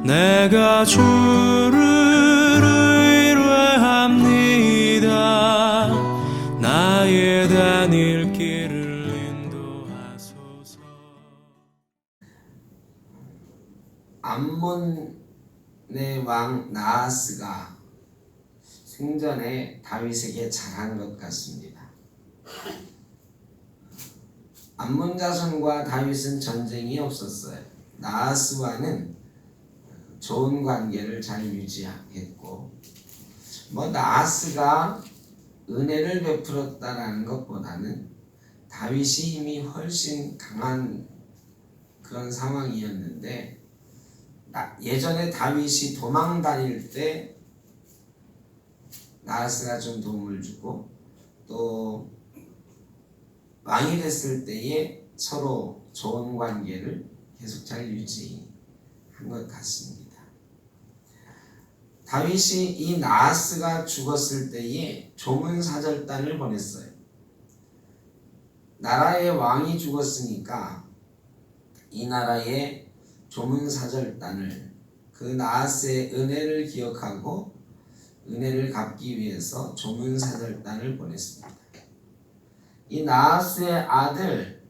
내가 주를 의뢰합니다. 나의 다닐 길을 인도하소서. 암몬의 왕 나하스가 생전에 다윗에게 잘한 것 같습니다. 암몬 자손과 다윗은 전쟁이 없었어요. 나하스와는 좋은 관계를 잘 유지했고, 나하스가 은혜를 베풀었다라는 것보다는 다윗이 힘이 훨씬 강한 그런 상황이었는데, 예전에 다윗이 도망 다닐 때 나하스가 좀 도움을 주고, 또 왕이 됐을 때에 서로 좋은 관계를 계속 잘 유지한 것 같습니다. 다윗이 이 나하스가 죽었을 때에 조문사절단을 보냈어요. 나라의 왕이 죽었으니까 이 나라의 조문사절단을, 그 나하스의 은혜를 기억하고 은혜를 갚기 위해서 조문사절단을 보냈습니다. 이 나하스의 아들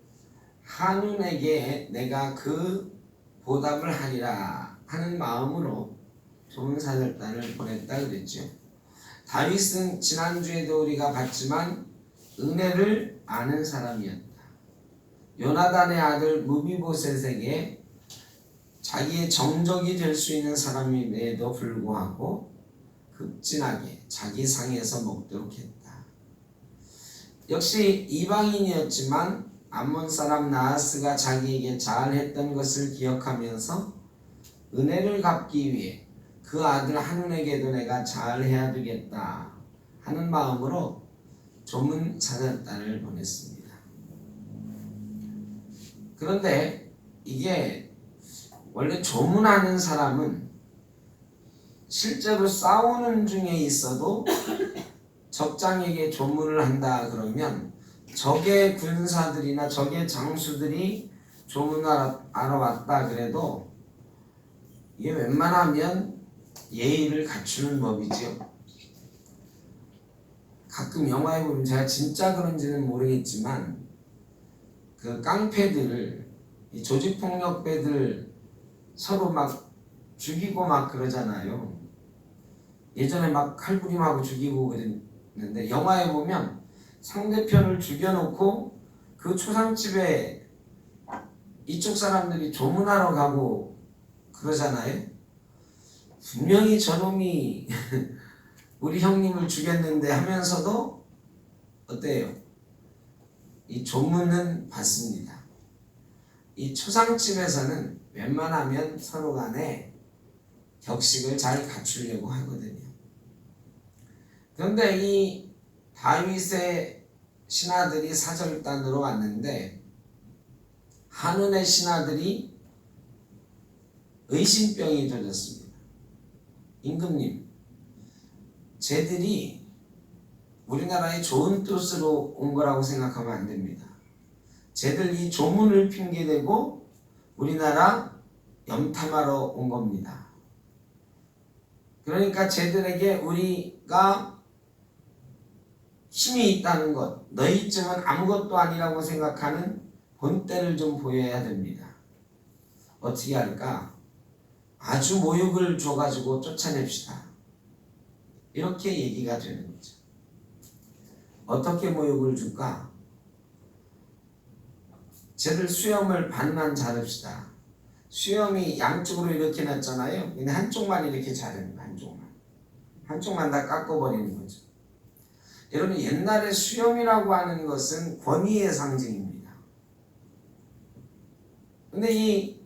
한운에게 내가 그 보답을 하리라 하는 마음으로 조문사절단을 보냈다 그랬죠. 다윗은 지난주에도 우리가 봤지만 은혜를 아는 사람이었다. 요나단의 아들 무비보셋에게 자기의 정적이 될 수 있는 사람임에도 불구하고 급진하게 자기 상에서 먹도록 했다. 역시 이방인이었지만 암몬 사람 나하스가 자기에게 잘했던 것을 기억하면서 은혜를 갚기 위해 그 아들 한운에게도 내가 잘해야 되겠다 하는 마음으로 조문사절단을 보냈습니다. 그런데 이게 원래 조문하는 사람은 실제로 싸우는 중에 있어도 적장에게 조문을 한다 그러면 적의 군사들이나 적의 장수들이 조문하러 왔다 그래도 이게 웬만하면 예의를 갖추는 법이지요. 가끔 영화에 보면, 제가 진짜 그런지는 모르겠지만 그 깡패들, 이 조직폭력배들 서로 막 죽이고 막 그러잖아요. 예전에 막 칼부림하고 죽이고 그랬는데 영화에 보면 상대편을 죽여놓고 그 초상집에 이쪽 사람들이 조문하러 가고 그러잖아요. 분명히 저놈이 우리 형님을 죽였는데 하면서도 어때요? 이 조문은 받습니다. 이 초상집에서는 웬만하면 서로 간에 격식을 잘 갖추려고 하거든요. 그런데 이 다윗의 신하들이 사절단으로 왔는데 한운의 신하들이 의심병이 들었습니다. 임금님, 쟤들이 우리나라에 좋은 뜻으로 온 거라고 생각하면 안 됩니다. 쟤들 이 조문을 핑계대고 우리나라 염탐하러 온 겁니다. 그러니까 쟤들에게 우리가 힘이 있다는 것, 너희쯤은 아무것도 아니라고 생각하는 본때를 좀 보여야 됩니다. 어떻게 할까? 아주 모욕을 줘가지고 쫓아냅시다. 이렇게 얘기가 되는 거죠. 어떻게 모욕을 줄까? 쟤들 수염을 반만 자릅시다. 수염이 양쪽으로 이렇게 났잖아요. 근데 한쪽만 이렇게 자르는 거예요. 한쪽만 다 깎아버리는 거죠. 여러분, 옛날에 수염이라고 하는 것은 권위의 상징입니다. 근데 이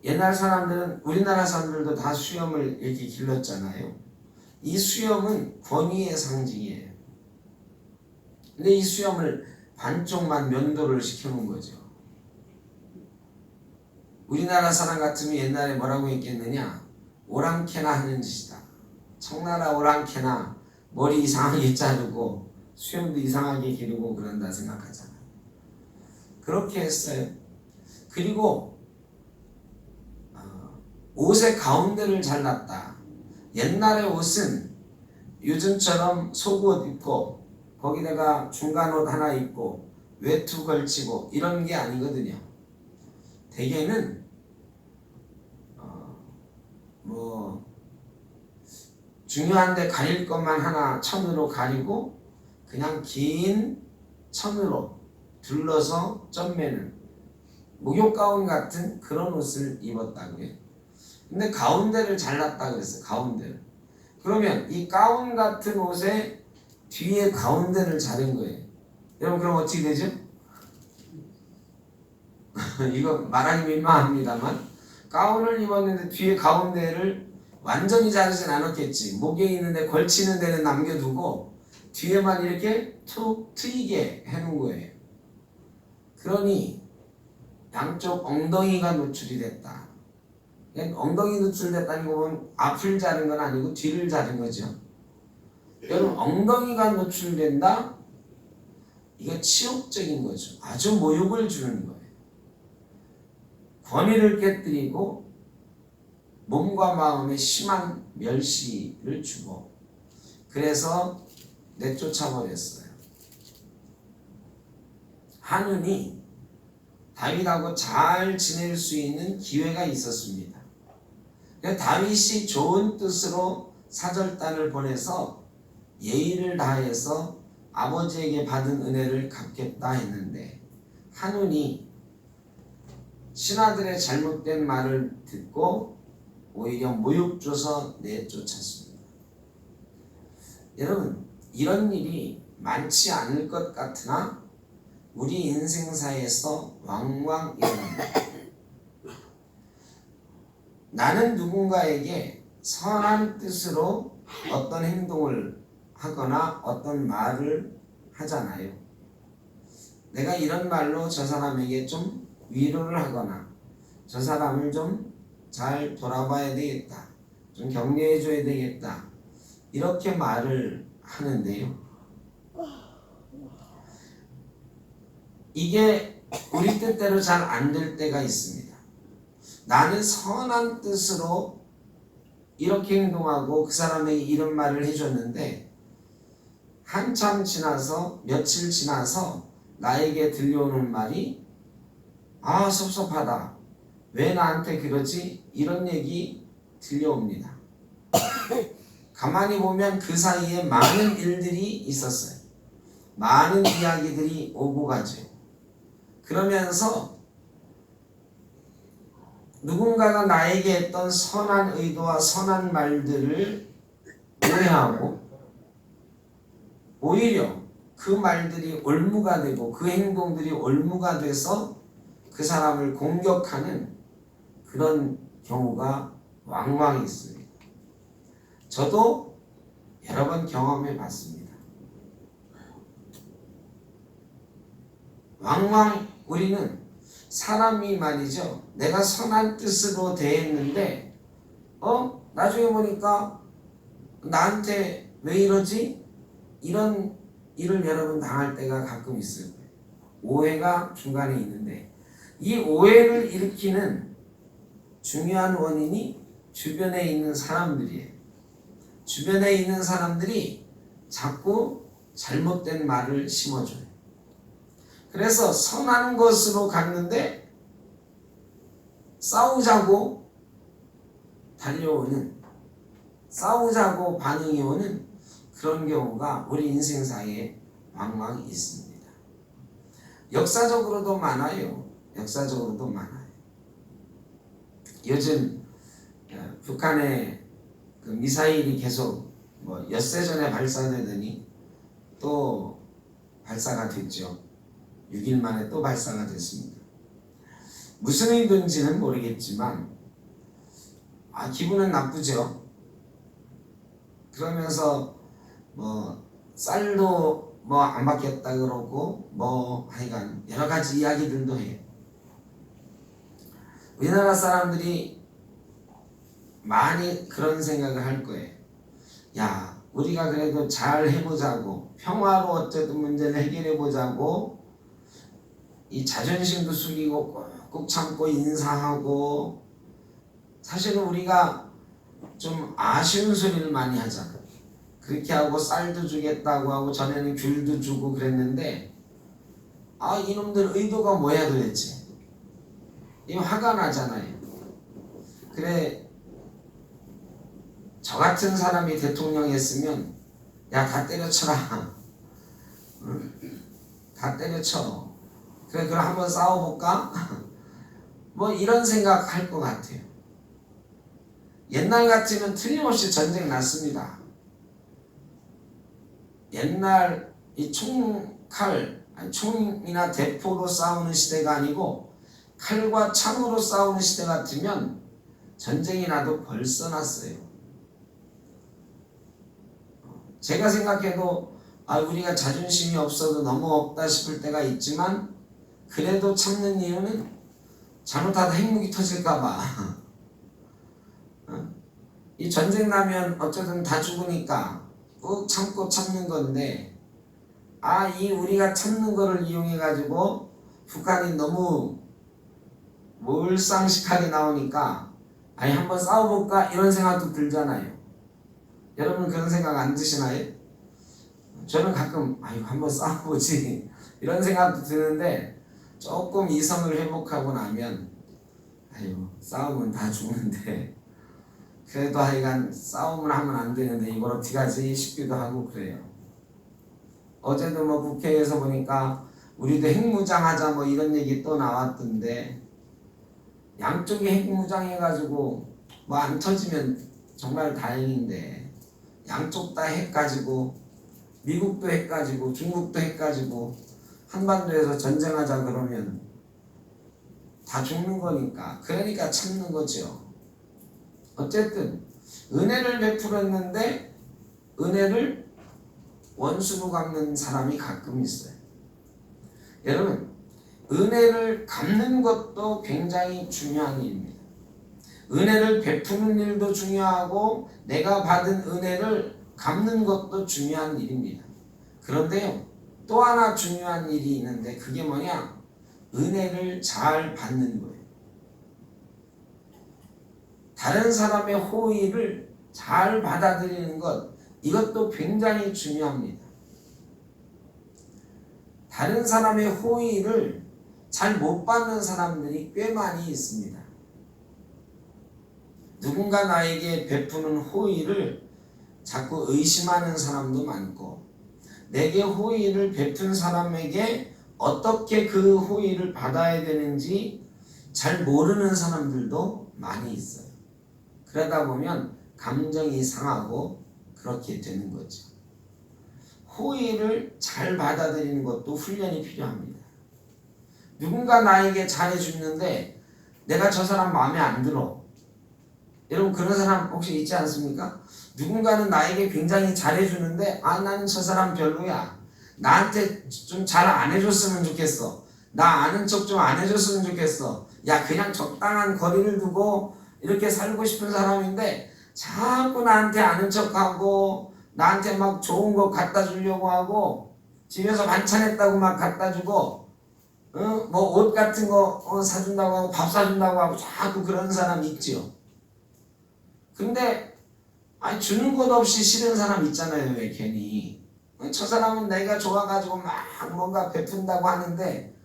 옛날 사람들은, 우리나라 사람들도 다 수염을 이렇게 길렀잖아요. 이 수염은 권위의 상징이에요. 근데 이 수염을 반쪽만 면도를 시켜놓은 거죠. 우리나라 사람 같으면 옛날에 뭐라고 했겠느냐? 오랑캐나 하는 짓이다. 청나라 오랑캐나 머리 이상하게 자르고 수염도 이상하게 기르고 그런다 생각하잖아요. 그렇게 했어요. 그리고 옷의 가운데를 잘랐다. 옛날의 옷은 요즘처럼 속옷 입고 거기다가 중간 옷 하나 입고 외투 걸치고 이런 게 아니거든요. 대개는 뭐 중요한데 가릴 것만 하나 천으로 가리고 그냥 긴 천으로 둘러서 점매는 목욕 가운 같은 그런 옷을 입었다고요. 근데 가운데를 잘랐다 그랬어요. 가운데를. 그러면 이 가운 같은 옷에 뒤에 가운데를 자른 거예요. 여러분 그럼 어떻게 되죠? 이거 말하기 민망합니다만 가운을 입었는데 뒤에 가운데를 완전히 자르진 않았겠지. 목에 있는데 걸치는 데는 남겨두고 뒤에만 이렇게 툭 트이게 해놓은 거예요. 그러니 양쪽 엉덩이가 노출이 됐다. 엉덩이 노출됐다는 거 보면 앞을 자른 건 아니고 뒤를 자른 거죠. 여러분 엉덩이가 노출된다? 이거 치욕적인 거죠. 아주 모욕을 주는 거예요. 권위를 깨뜨리고 몸과 마음에 심한 멸시를 주고 그래서 내쫓아버렸어요. 한운이 다윗하고 잘 지낼 수 있는 기회가 있었습니다. 다윗이 좋은 뜻으로 사절단을 보내서 예의를 다해서 아버지에게 받은 은혜를 갚겠다 했는데 한운이 신하들의 잘못된 말을 듣고 오히려 모욕 줘서 내쫓았습니다. 여러분 이런 일이 많지 않을 것 같으나 우리 인생사에서 왕왕 일어납니다. 나는 누군가에게 선한 뜻으로 어떤 행동을 하거나 어떤 말을 하잖아요. 내가 이런 말로 저 사람에게 좀 위로를 하거나 저 사람을 좀 잘 돌아봐야 되겠다. 좀 격려해 줘야 되겠다. 이렇게 말을 하는데요. 이게 우리 뜻대로 잘 안 될 때가 있습니다. 나는 선한 뜻으로 이렇게 행동하고 그 사람에게 이런 말을 해줬는데 한참 지나서 며칠 지나서 나에게 들려오는 말이 아 섭섭하다. 왜 나한테 그러지? 이런 얘기 들려옵니다. 가만히 보면 그 사이에 많은 일들이 있었어요. 많은 이야기들이 오고 가죠. 그러면서 누군가가 나에게 했던 선한 의도와 선한 말들을 오해하고 오히려 그 말들이 올무가 되고 그 행동들이 올무가 돼서 그 사람을 공격하는 그런 경우가 왕왕 있습니다. 저도 여러 번 경험해 봤습니다. 왕왕 우리는 사람이 말이죠. 내가 선한 뜻으로 대했는데 나중에 보니까 나한테 왜 이러지? 이런 일을 여러분 당할 때가 가끔 있어요. 오해가 중간에 있는데 이 오해를 일으키는 중요한 원인이 주변에 있는 사람들이에요. 주변에 있는 사람들이 자꾸 잘못된 말을 심어줘요. 그래서 선한 것으로 갔는데 싸우자고 달려오는, 싸우자고 반응이 오는 그런 경우가 우리 인생사에 왕왕 있습니다. 역사적으로도 많아요. 역사적으로도 많아요. 요즘 북한의 그 미사일이 계속 엿새 전에 발사되더니 또 발사가 됐죠. 6일 만에 또 발사가 됐습니다. 무슨 의도인지는 모르겠지만 기분은 나쁘죠. 그러면서 쌀도 안 받겠다 그러고 하여간 여러 가지 이야기들도 해요. 우리나라 사람들이 많이 그런 생각을 할 거예요. 야, 우리가 그래도 잘 해보자고, 평화로 어쨌든 문제를 해결해보자고, 이 자존심도 숙이고 꾹 참고 인사하고 사실은 우리가 좀 아쉬운 소리를 많이 하잖아. 그렇게 하고 쌀도 주겠다고 하고 전에는 귤도 주고 그랬는데 이놈들 의도가 뭐야 도대체. 이 화가 나잖아요. 그래 저 같은 사람이 대통령 했으면 야 다 때려쳐라. 다 때려쳐. 그래 그럼 한번 싸워볼까? 뭐 이런 생각 할 것 같아요. 옛날 같으면 틀림없이 전쟁 났습니다. 옛날 이 총이나 대포로 싸우는 시대가 아니고 칼과 창으로 싸우는 시대 같으면 전쟁이 나도 벌써 났어요. 제가 생각해도 우리가 자존심이 없어도 너무 없다 싶을 때가 있지만 그래도 참는 이유는 잘못하다 핵무기 터질까봐. 이 전쟁 나면 어쨌든 다 죽으니까 꾹 참고 참는 건데 이 우리가 참는 거를 이용해 가지고 북한이 너무 몰상식하게 나오니까 한번 싸워볼까 이런 생각도 들잖아요. 여러분 그런 생각 안 드시나요? 저는 가끔 한번 싸워보지 이런 생각도 드는데 조금 이성을 회복하고 나면 싸우면 다 죽는데 그래도 하여간 싸움을 하면 안 되는데 이걸 어떻게 하지 싶기도 하고 그래요. 어제도 뭐 국회에서 보니까 우리도 핵무장하자 뭐 이런 얘기 또 나왔던데 양쪽이 핵무장해가지고 뭐 안 터지면 정말 다행인데 양쪽 다 핵 가지고 미국도 핵 가지고 중국도 핵 가지고 한반도에서 전쟁하자 그러면 다 죽는 거니까 그러니까 참는 거죠. 어쨌든 은혜를 베풀었는데 은혜를 원수로 갚는 사람이 가끔 있어요. 여러분 은혜를 갚는 것도 굉장히 중요한 일입니다. 은혜를 베푸는 일도 중요하고 내가 받은 은혜를 갚는 것도 중요한 일입니다. 그런데요 또 하나 중요한 일이 있는데 그게 뭐냐? 은혜를 잘 받는 거예요. 다른 사람의 호의를 잘 받아들이는 것 이것도 굉장히 중요합니다. 다른 사람의 호의를 잘 못 받는 사람들이 꽤 많이 있습니다. 누군가 나에게 베푸는 호의를 자꾸 의심하는 사람도 많고 내게 호의를 베푼 사람에게 어떻게 그 호의를 받아야 되는지 잘 모르는 사람들도 많이 있어요. 그러다 보면 감정이 상하고 그렇게 되는 거죠. 호의를 잘 받아들이는 것도 훈련이 필요합니다. 누군가 나에게 잘해주는데 내가 저 사람 마음에 안 들어. 여러분 그런 사람 혹시 있지 않습니까? 누군가는 나에게 굉장히 잘해주는데 나는 저 사람 별로야. 나한테 좀 잘 안 해줬으면 좋겠어. 나 아는 척 좀 안 해줬으면 좋겠어. 야 그냥 적당한 거리를 두고 이렇게 살고 싶은 사람인데 자꾸 나한테 아는 척하고 나한테 막 좋은 거 갖다 주려고 하고 집에서 반찬했다고 막 갖다 주고 뭐 옷 같은 거 사준다고 하고 밥 사준다고 하고 자꾸 그런 사람 있지요. 근데 주는 것 없이 싫은 사람 있잖아요. 왜 괜히 저 사람은 내가 좋아가지고 막 뭔가 베푼다고 하는데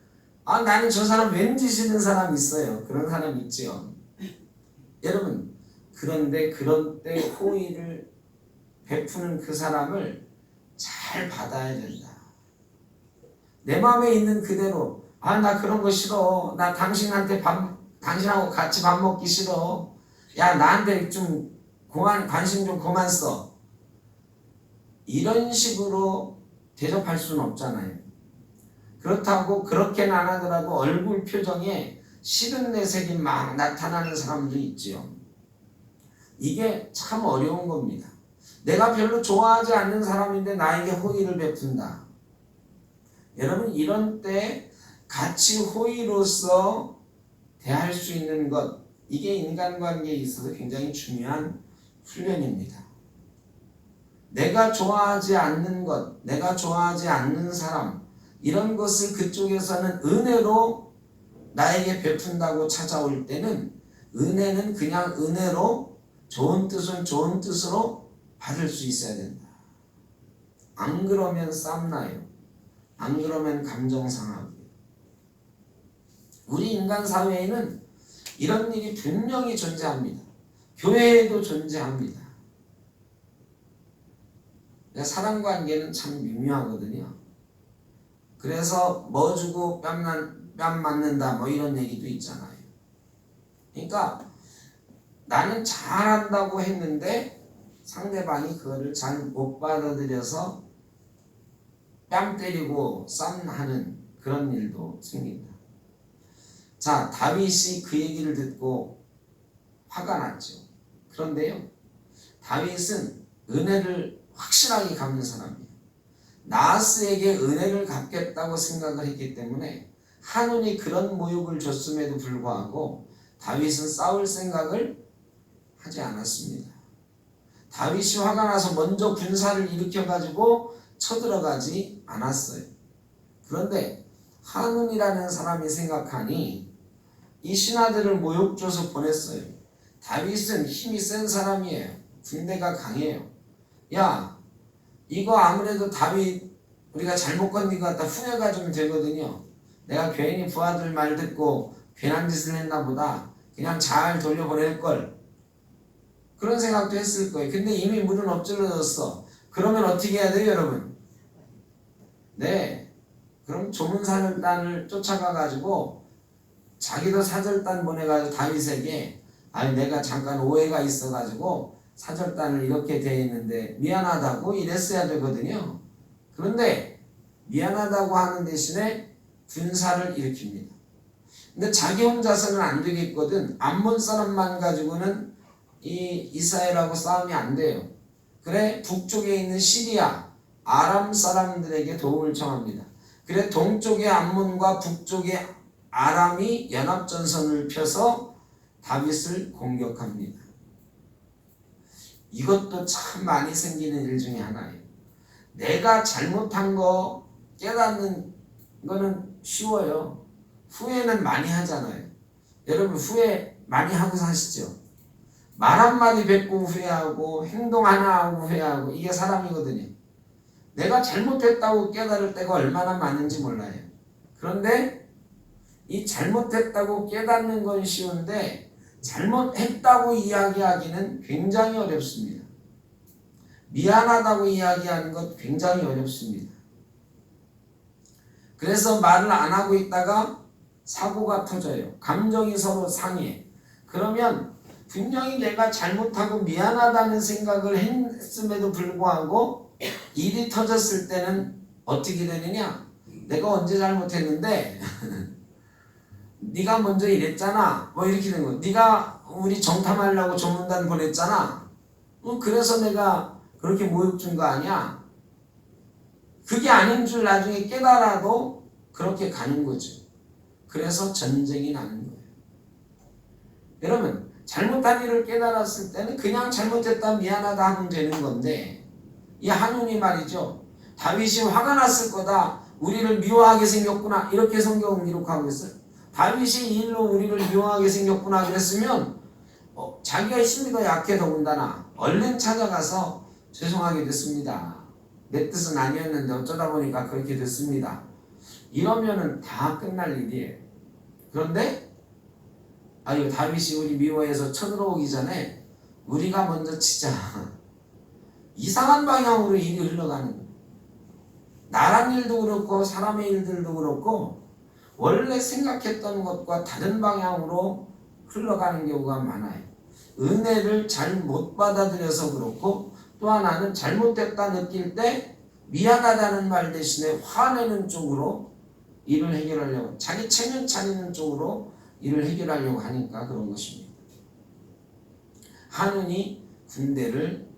나는 저 사람 왠지 싫은 사람 있어요. 그런 사람 있지요. 여러분 그런데 그런 때 호의를 베푸는 그 사람을 잘 받아야 된다. 내 마음에 있는 그대로 나 그런 거 싫어. 나 당신하고 같이 밥 먹기 싫어. 야 나한테 좀 관심 좀 그만 써. 이런 식으로 대접할 수는 없잖아요. 그렇다고 그렇게는 안 하더라도 얼굴 표정에 싫은 내색이 막 나타나는 사람도 있지요. 이게 참 어려운 겁니다. 내가 별로 좋아하지 않는 사람인데 나에게 호의를 베푼다. 여러분 이런 때 같이 호의로서 대할 수 있는 것 이게 인간관계에 있어서 굉장히 중요한 훈련입니다. 내가 좋아하지 않는 것, 내가 좋아하지 않는 사람 이런 것을 그쪽에서는 은혜로 나에게 베푼다고 찾아올 때는 은혜는 그냥 은혜로 좋은 뜻은 좋은 뜻으로 받을 수 있어야 된다. 안 그러면 쌈나요. 안 그러면 감정 상하고요. 우리 인간 사회에는 이런 일이 분명히 존재합니다. 교회에도 존재합니다. 사람 관계는 참 미묘하거든요. 그래서 뭐 주고 뺨 맞는다 뭐 이런 얘기도 있잖아요. 그러니까 나는 잘한다고 했는데 상대방이 그거를 잘 못 받아들여서 뺨 때리고 쌈하는 그런 일도 생긴다. 자, 다윗이 그 얘기를 듣고 화가 났죠. 그런데요, 다윗은 은혜를 확실하게 갚는 사람이에요. 나하스에게 은혜를 갚겠다고 생각을 했기 때문에 한운이 그런 모욕을 줬음에도 불구하고 다윗은 싸울 생각을 하지 않았습니다. 다윗이 화가 나서 먼저 군사를 일으켜가지고 쳐들어가지 않았어요. 그런데 한운이라는 사람이 생각하니 이 신하들을 모욕 줘서 보냈어요. 다윗은 힘이 센 사람이에요. 군대가 강해요. 야, 이거 아무래도 다윗 우리가 잘못 건든 것 같다 후회가 좀 되거든요. 내가 괜히 부하들 말 듣고 괜한 짓을 했나 보다. 그냥 잘 돌려보낼걸. 그런 생각도 했을 거예요. 근데 이미 물은 엎질러졌어. 그러면 어떻게 해야 돼요, 여러분? 네. 그럼 조문사절단을 쫓아가가지고 자기도 사절단 보내가지고 다윗에게 아니 내가 잠깐 오해가 있어가지고 사절단을 이렇게 돼 있는데 미안하다고 이랬어야 되거든요. 그런데 미안하다고 하는 대신에 군사를 일으킵니다. 근데 자기 혼자서는 안 되겠거든. 암몬 사람만 가지고는 이 이스라엘하고 싸움이 안 돼요. 그래 북쪽에 있는 시리아 아람 사람들에게 도움을 청합니다. 그래 동쪽의 암몬과 북쪽의 아람이 연합전선을 펴서 다윗을 공격합니다. 이것도 참 많이 생기는 일 중에 하나예요. 내가 잘못한 거 깨닫는 거는 쉬워요. 후회는 많이 하잖아요. 여러분 후회 많이 하고 사시죠? 말 한마디 뱉고 후회하고 행동 하나 하고 후회하고 이게 사람이거든요. 내가 잘못했다고 깨달을 때가 얼마나 많은지 몰라요. 그런데 이 잘못했다고 깨닫는 건 쉬운데 잘못했다고 이야기하기는 굉장히 어렵습니다. 미안하다고 이야기하는 것 굉장히 어렵습니다. 그래서 말을 안 하고 있다가 사고가 터져요. 감정이 서로 상해. 그러면 분명히 내가 잘못하고 미안하다는 생각을 했음에도 불구하고 일이 터졌을 때는 어떻게 되느냐? 내가 언제 잘못했는데 네가 먼저 이랬잖아. 뭐 이렇게 되는 거야. 네가 우리 정탐하려고 조문단 보냈잖아. 그래서 내가 그렇게 모욕 준 거 아니야? 그게 아닌 줄 나중에 깨달아도 그렇게 가는 거죠. 그래서 전쟁이 나는 거예요. 여러분 잘못한 일을 깨달았을 때는 그냥 잘못했다 미안하다 하면 되는 건데 이 한운이 말이죠. 다윗이 화가 났을 거다. 우리를 미워하게 생겼구나. 이렇게 성경은 기록하고 있어요. 다윗이 이 일로 우리를 미워하게 생겼구나 그랬으면 자기가 힘이 더 약해 더군다나 얼른 찾아가서 죄송하게 됐습니다. 내 뜻은 아니었는데 어쩌다 보니까 그렇게 됐습니다. 이러면은 다 끝날 일이에요. 그런데 아유 다윗이 우리 미워해서 쳐들어오기 전에 우리가 먼저 치자. 이상한 방향으로 일이 흘러가는 거예요. 나란 일도 그렇고 사람의 일들도 그렇고 원래 생각했던 것과 다른 방향으로 흘러가는 경우가 많아요. 은혜를 잘 못 받아들여서 그렇고 또 하나는 잘못됐다 느낄 때 미안하다는 말 대신에 화내는 쪽으로 일을 해결하려고 자기 체면 차리는 쪽으로 일을 해결하려고 하니까 그런 것입니다. 한운이 군대를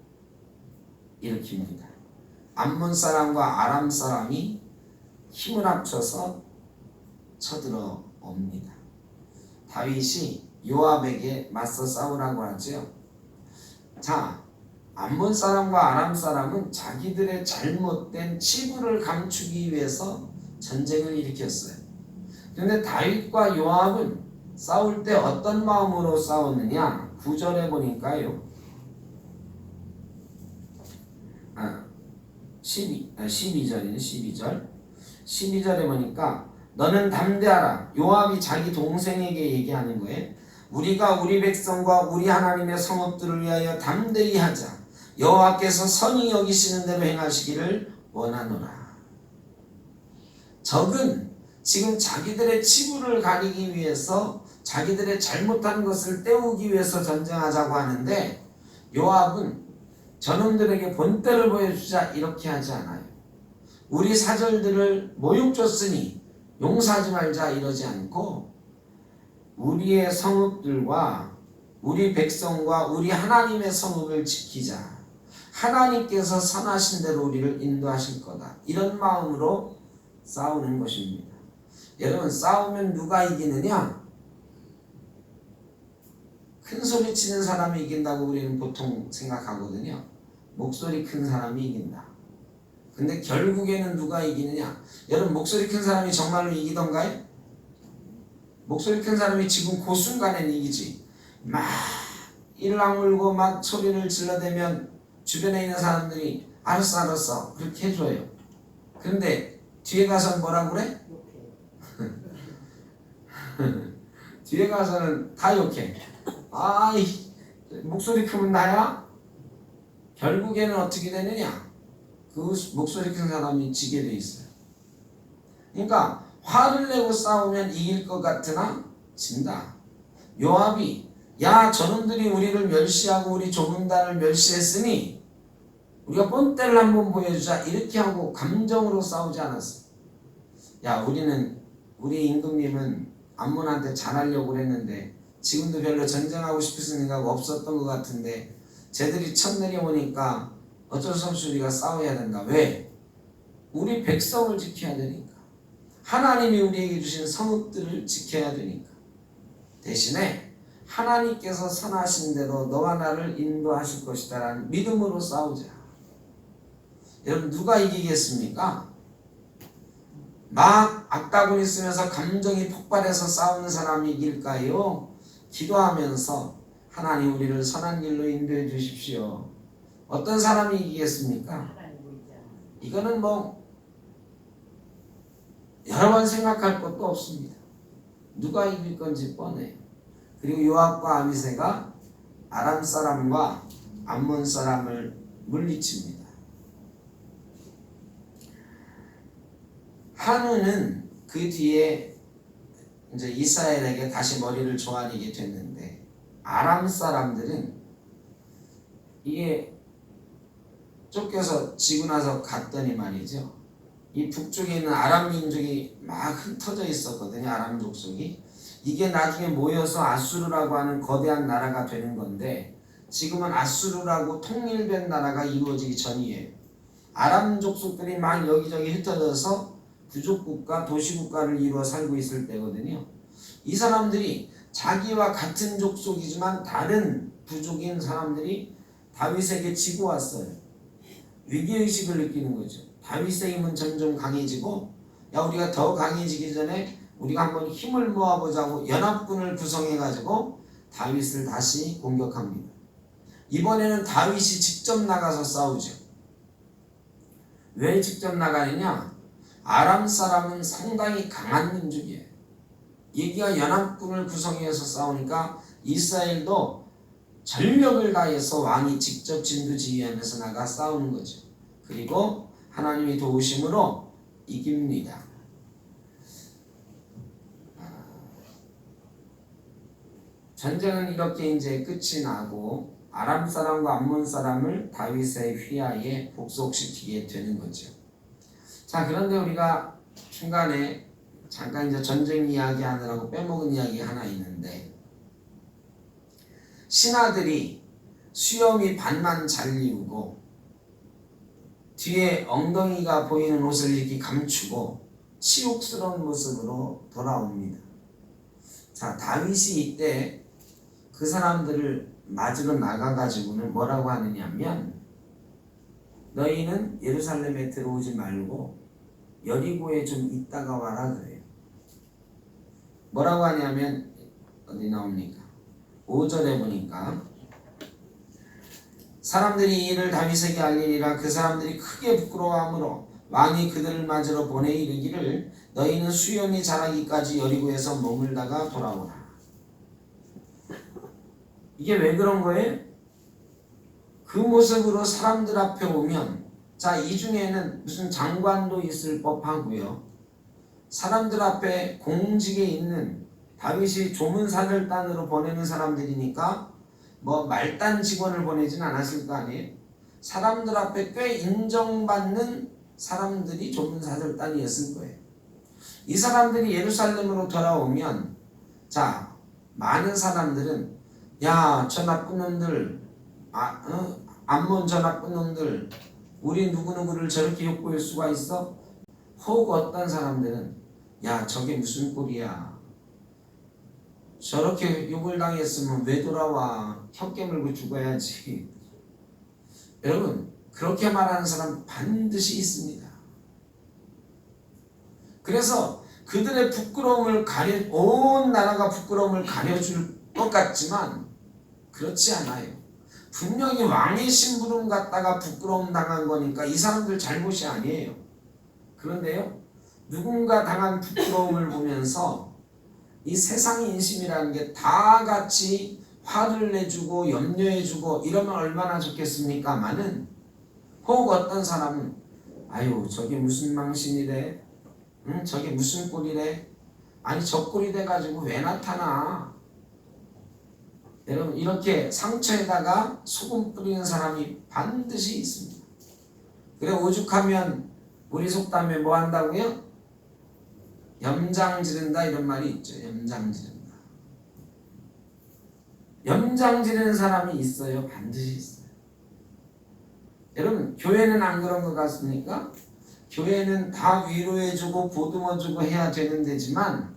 일으킵니다. 암몬 사람과 아람 사람이 힘을 합쳐서 쳐들어옵니다. 다윗이 요압에게 맞서 싸우라고 하죠. 자, 암몬 사람과 아람 사람은 자기들의 잘못된 치부를 감추기 위해서 전쟁을 일으켰어요. 그런데 다윗과 요압은 싸울 때 어떤 마음으로 싸웠느냐? 9절에 보니까요. 12절이네. 12절. 12절에 보니까 너는 담대하라. 요압이 자기 동생에게 얘기하는 거예요. 우리가 우리 백성과 우리 하나님의 성읍들을 위하여 담대히 하자. 여호와께서 선히 여기시는 대로 행하시기를 원하노라. 적은 지금 자기들의 치부를 가리기 위해서 자기들의 잘못한 것을 때우기 위해서 전쟁하자고 하는데 요압은 저놈들에게 본때를 보여주자 이렇게 하지 않아요. 우리 사절들을 모욕 줬으니 용서하지 말자 이러지 않고 우리의 성읍들과 우리 백성과 우리 하나님의 성읍을 지키자. 하나님께서 선하신 대로 우리를 인도하실 거다. 이런 마음으로 싸우는 것입니다. 여러분, 싸우면 누가 이기느냐? 큰 소리 치는 사람이 이긴다고 우리는 보통 생각하거든요. 목소리 큰 사람이 이긴다. 근데 결국에는 누가 이기느냐? 여러분, 목소리 큰 사람이 정말로 이기던가요? 목소리 큰 사람이 지금 그 순간엔 이기지. 막 이를 악물고 막 소리를 질러대면 주변에 있는 사람들이 알았어 그렇게 해줘요. 그런데 뒤에 가서는 뭐라 그래? 뒤에 가서는 다 욕해. 아이 목소리 크면 나야? 결국에는 어떻게 되느냐? 그 목소리 큰 사람이 지게 돼 있어요. 그러니까 화를 내고 싸우면 이길 것 같으나 진다. 요압이 야 저놈들이 우리를 멸시하고 우리 조문단을 멸시했으니 우리가 본때를 한번 보여주자 이렇게 하고 감정으로 싸우지 않았어. 야 우리 임금님은 암몬한테 잘하려고 그랬는데 지금도 별로 전쟁하고 싶을 생각 없었던 것 같은데 쟤들이 첫 내려오니까 어쩔 수 없이 우리가 싸워야 된다. 왜? 우리 백성을 지켜야 되니까. 하나님이 우리에게 주신 성읍들을 지켜야 되니까. 대신에 하나님께서 선하신 대로 너와 나를 인도하실 것이다 라는 믿음으로 싸우자. 여러분 누가 이기겠습니까? 막 악다구니 쓰면서 감정이 폭발해서 싸우는 사람이 이길까요? 기도하면서 하나님 우리를 선한 길로 인도해 주십시오. 어떤 사람이 이기겠습니까? 이거는 뭐 여러 번 생각할 것도 없습니다. 누가 이길 건지 뻔해요. 그리고 요압과 아미새가 아람 사람과 암몬 사람을 물리칩니다. 한우는 그 뒤에 이제 이스라엘에게 다시 머리를 조아리게 됐는데 아람 사람들은 이게 쫓겨서 지고 나서 갔더니 말이죠. 이 북쪽에 있는 아람 민족이 막 흩어져 있었거든요. 아람 족속이. 이게 나중에 모여서 아수르라고 하는 거대한 나라가 되는 건데 지금은 아수르라고 통일된 나라가 이루어지기 전이에요. 아람 족속들이 막 여기저기 흩어져서 부족국가, 도시국가를 이루어 살고 있을 때거든요. 이 사람들이 자기와 같은 족속이지만 다른 부족인 사람들이 다윗에게 지고 왔어요. 위기의식을 느끼는 거죠. 다윗의 힘은 점점 강해지고 야 우리가 더 강해지기 전에 우리가 한번 힘을 모아보자고 연합군을 구성해가지고 다윗을 다시 공격합니다. 이번에는 다윗이 직접 나가서 싸우죠. 왜 직접 나가느냐? 아람 사람은 상당히 강한 민족이에요. 여기가 연합군을 구성해서 싸우니까 이스라엘도 전력을 다해서 왕이 직접 진두지휘하면서 나가 싸우는 거죠. 그리고 하나님의 도우심으로 이깁니다. 전쟁은 이렇게 이제 끝이 나고 아람 사람과 암몬 사람을 다윗의 휘하에 복속시키게 되는 거죠. 자, 그런데 우리가 중간에 잠깐 이제 전쟁 이야기 하느라고 빼먹은 이야기 하나 있는데 신하들이 수염이 반만 잘리우고 뒤에 엉덩이가 보이는 옷을 이렇게 감추고 치욕스러운 모습으로 돌아옵니다. 자, 다윗이 이때 그 사람들을 맞으러 나가가지고는 뭐라고 하느냐면 너희는 예루살렘에 들어오지 말고 여리고에 좀 있다가 와라 그래요. 뭐라고 하냐면 어디 나옵니까? 5절에 보니까 사람들이 이 일을 다윗에게 알리니라. 그 사람들이 크게 부끄러워하므로 왕이 그들을 맞으러 보내 이르기를 너희는 수염이 자라기까지 여리고에서 머물다가 돌아오라. 이게 왜 그런 거예요? 그 모습으로 사람들 앞에 오면, 자, 이 중에는 무슨 장관도 있을 법하고요, 사람들 앞에 공직에 있는, 다윗이 조문사절단으로 보내는 사람들이니까 뭐 말단 직원을 보내진 않았을 거 아니에요. 사람들 앞에 꽤 인정받는 사람들이 조문사절단이었을 거예요. 이 사람들이 예루살렘으로 돌아오면, 자, 많은 사람들은 야, 저 나쁜 놈들, 암몬 저 나쁜 놈들, 우리 누구누구를 저렇게 욕보일 수가 있어? 혹 어떤 사람들은 야, 저게 무슨 꼴이야, 저렇게 욕을 당했으면 왜 돌아와, 혀 깨물고 죽어야지. 여러분, 그렇게 말하는 사람 반드시 있습니다. 그래서 그들의 부끄러움을 온 나라가 부끄러움을 가려줄 것 같지만 그렇지 않아요. 분명히 왕의 심부름 갖다가 부끄러움 당한 거니까 이 사람들 잘못이 아니에요. 그런데요, 누군가 당한 부끄러움을 보면서 이 세상 인심이라는 게 다 같이 화를 내주고 염려해주고 이러면 얼마나 좋겠습니까마는, 혹 어떤 사람은 아유, 저게 무슨 망신이래, 저게 무슨 꼴이래, 아니 저 꼴이 돼가지고 왜 나타나. 여러분, 이렇게 상처에다가 소금 뿌리는 사람이 반드시 있습니다. 그래, 오죽하면 우리 속담에 뭐 한다고요? 염장 지른다, 이런 말이 있죠. 염장 지른다. 염장 지르는 사람이 있어요. 반드시 있어요. 여러분, 교회는 안 그런 것 같습니까? 교회는 다 위로해주고 보듬어주고 해야 되는 데지만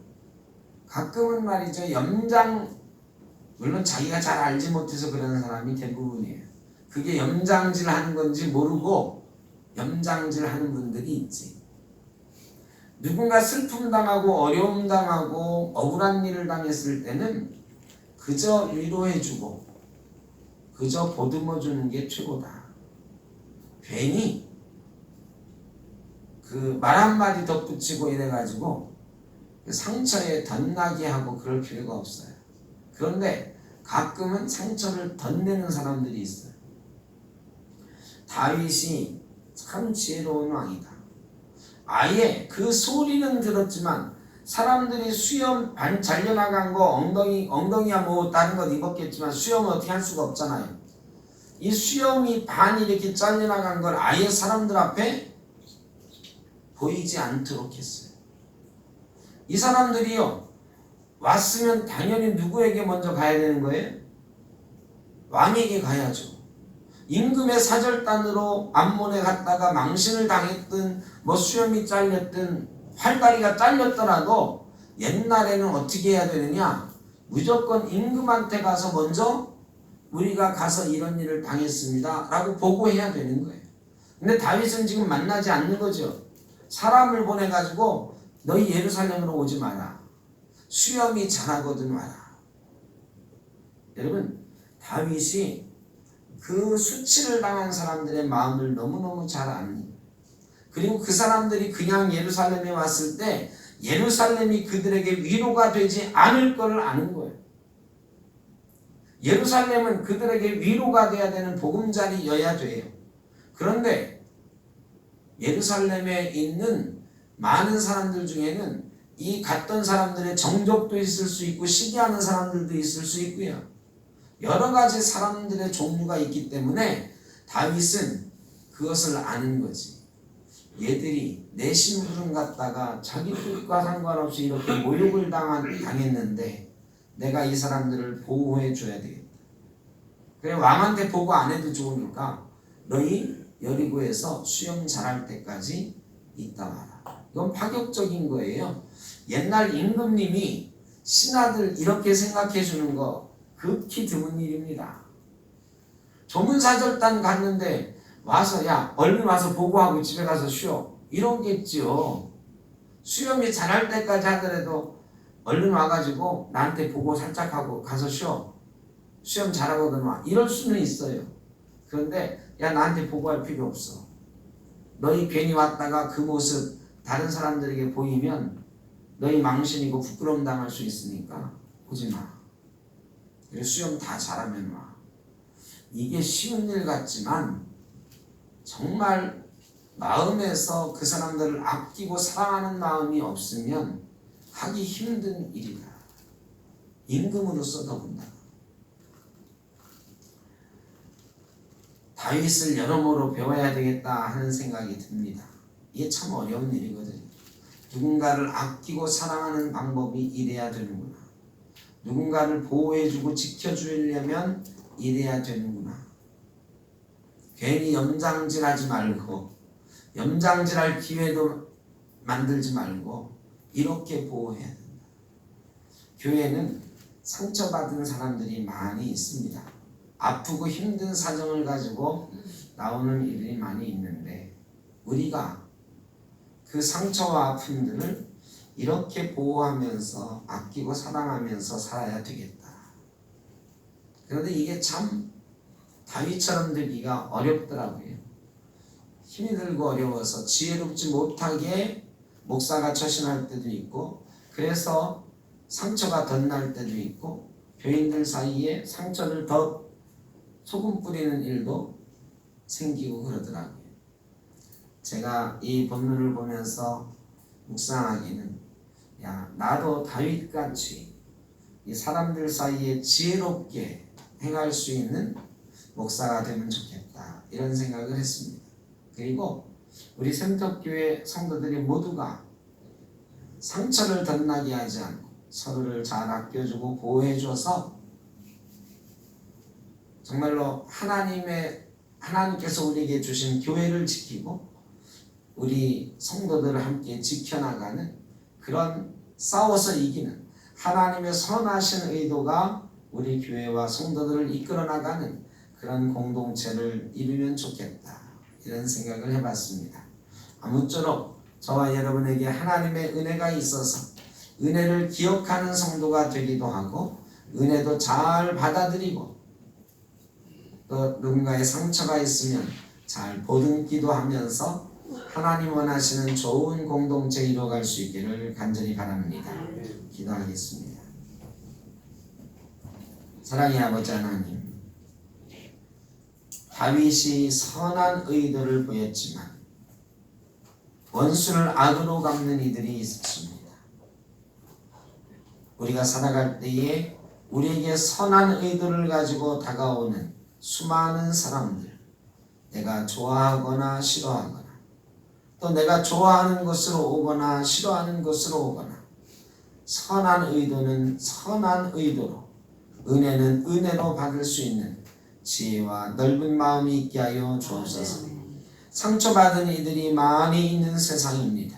가끔은 말이죠, 물론 자기가 잘 알지 못해서 그러는 사람이 대부분이에요. 그게 염장질 하는 건지 모르고 염장질 하는 분들이 있지. 누군가 슬픔 당하고 어려움 당하고 억울한 일을 당했을 때는 그저 위로해주고 그저 보듬어주는 게 최고다. 괜히 그 말 한마디 덧붙이고 이래가지고 상처에 덧나게 하고 그럴 필요가 없어요. 그런데 가끔은 상처를 덧내는 사람들이 있어요. 다윗이 참 지혜로운 왕이다. 아예 그 소리는 들었지만 사람들이 수염 반 잘려나간 거 엉덩이야 뭐 다른 것 입었겠지만 수염은 어떻게 할 수가 없잖아요. 이 수염이 반 이렇게 잘려나간 걸 아예 사람들 앞에 보이지 않도록 했어요. 이 사람들이요, 왔으면 당연히 누구에게 먼저 가야 되는 거예요? 왕에게 가야죠. 임금의 사절단으로 암몬에 갔다가 망신을 당했든 뭐 수염이 잘렸든 팔다리가 잘렸더라도 옛날에는 어떻게 해야 되느냐? 무조건 임금한테 가서 먼저 우리가 가서 이런 일을 당했습니다 라고 보고해야 되는 거예요. 근데 다윗은 지금 만나지 않는 거죠. 사람을 보내가지고 너희 예루살렘으로 오지 마라, 수염이 자라거든 와라. 여러분, 다윗이 그 수치를 당한 사람들의 마음을 너무너무 잘 압니다. 그리고 그 사람들이 그냥 예루살렘에 왔을 때 예루살렘이 그들에게 위로가 되지 않을 것을 아는 거예요. 예루살렘은 그들에게 위로가 돼야 되는 보금자리여야 돼요. 그런데 예루살렘에 있는 많은 사람들 중에는 이 갔던 사람들의 정적도 있을 수 있고 시기하는 사람들도 있을 수 있고요, 여러 가지 사람들의 종류가 있기 때문에 다윗은 그것을 아는 거지. 얘들이 내 심부름 갖다가 자기 뜻과 상관없이 이렇게 모욕을 당했는데 내가 이 사람들을 보호해 줘야 되겠다. 그래, 왕한테 보고 안 해도 좋으니까 너희 여리고에서 수염 자랄 때까지 있다 와라. 이건 파격적인 거예요. 옛날 임금님이 신하들 이렇게 생각해 주는 거 극히 드문 일입니다. 조문사절단 갔는데 와서 야 얼른 와서 보고하고 집에 가서 쉬어 이러겠지요. 수염이 자랄 때까지 하더라도 얼른 와가지고 나한테 보고 살짝 하고 가서 쉬어. 시험 잘하거든 와. 이럴 수는 있어요. 그런데 야 나한테 보고할 필요 없어. 너희 괜히 왔다가 그 모습 다른 사람들에게 보이면 너희 망신이고 부끄러움 당할 수 있으니까 오지 마. 그래서 시험 다 잘하면 와. 이게 쉬운 일 같지만 정말 마음에서 그 사람들을 아끼고 사랑하는 마음이 없으면 하기 힘든 일이다. 임금으로서 더군다나. 다윗을 여러모로 배워야 되겠다 하는 생각이 듭니다. 이게 참 어려운 일이거든요. 누군가를 아끼고 사랑하는 방법이 이래야 되는구나. 누군가를 보호해주고 지켜주려면 이래야 되는구나. 괜히 염장질하지 말고 염장질할 기회도 만들지 말고 이렇게 보호해야 된다. 교회는 상처받은 사람들이 많이 있습니다. 아프고 힘든 사정을 가지고 나오는 일이 많이 있는데 우리가 그 상처와 아픔들을 이렇게 보호하면서 아끼고 사랑하면서 살아야 되겠다. 그런데 이게 참 다윗처럼 되기가 어렵더라고요. 힘이 들고 어려워서 지혜롭지 못하게 목사가 처신할 때도 있고 그래서 상처가 덧날 때도 있고 교인들 사이에 상처를 더 소금 뿌리는 일도 생기고 그러더라고요. 제가 이 본문을 보면서 묵상하기는 야 나도 다윗같이 이 사람들 사이에 지혜롭게 행할 수 있는 목사가 되면 좋겠다 이런 생각을 했습니다. 그리고 우리 센터교회 성도들이 모두가 상처를 덧나게 하지 않고 서로를 잘 아껴주고 보호해줘서 정말로 하나님께서 우리에게 주신 교회를 지키고 우리 성도들을 함께 지켜나가는 그런 싸워서 이기는 하나님의 선하신 의도가 우리 교회와 성도들을 이끌어 나가는 그런 공동체를 이루면 좋겠다 이런 생각을 해봤습니다. 아무쪼록 저와 여러분에게 하나님의 은혜가 있어서 은혜를 기억하는 성도가 되기도 하고 은혜도 잘 받아들이고 또 누군가의 상처가 있으면 잘 보듬기도 하면서 하나님 원하시는 좋은 공동체 이루어갈 수 있기를 간절히 바랍니다. 기도하겠습니다. 사랑의 아버지 하나님, 다윗이 선한 의도를 보였지만 원수를 악으로 갚는 이들이 있었습니다. 우리가 살아갈 때에 우리에게 선한 의도를 가지고 다가오는 수많은 사람들, 내가 좋아하거나 싫어하거나 또 내가 좋아하는 것으로 오거나 싫어하는 것으로 오거나 선한 의도는 선한 의도로 은혜는 은혜로 받을 수 있는 지혜와 넓은 마음이 있게 하여 주옵소서. 상처받은 이들이 많이 있는 세상입니다.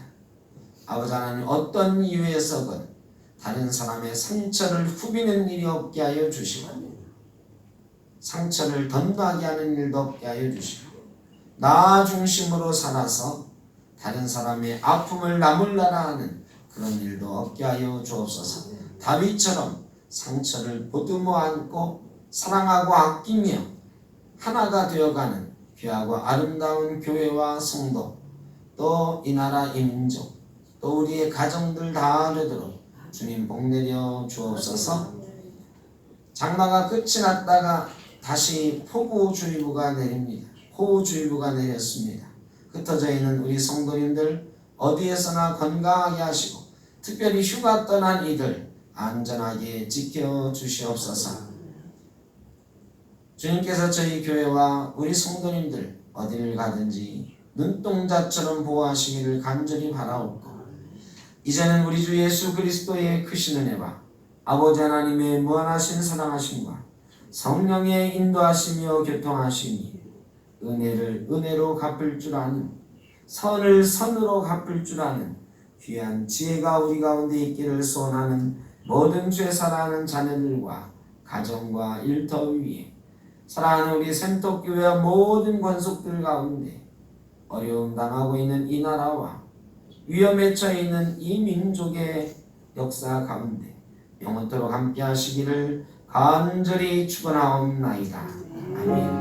아버지 하나님 어떤 이유에서건 다른 사람의 상처를 후비는 일이 없게 하여 주시고 상처를 덧나게 하는 일도 없게 하여 주시고 나 중심으로 살아서 다른 사람의 아픔을 나물라라 하는 그런 일도 없게 하여 주옵소서. 다윗처럼 상처를 보듬어 안고 사랑하고 아끼며 하나가 되어가는 귀하고 아름다운 교회와 성도 또 이 나라 이 민족 또 우리의 가정들 다 되도록 주님 복내려 주옵소서. 장마가 끝이 났다가 다시 폭우주의보가 내립니다. 호우주의보가 내렸습니다. 흩어져 있는 우리 성도님들 어디에서나 건강하게 하시고 특별히 휴가 떠난 이들 안전하게 지켜주시옵소서. 주님께서 저희 교회와 우리 성도님들 어디를 가든지 눈동자처럼 보호하시기를 간절히 바라옵고 이제는 우리 주 예수 그리스도의 크신 은혜와 아버지 하나님의 무한하신 사랑하심과 성령의 인도하시며 교통하시니 은혜를 은혜로 갚을 줄 아는 선을 선으로 갚을 줄 아는 귀한 지혜가 우리 가운데 있기를 소원하는 모든 죄 사랑하는 자녀들과 가정과 일터 위에 사랑하는 우리 센터교회와 모든 권속들 가운데 어려움 당하고 있는 이 나라와 위험에 처해 있는 이 민족의 역사 가운데 영원토록 함께 하시기를 간절히 축원하옵나이다. 아멘.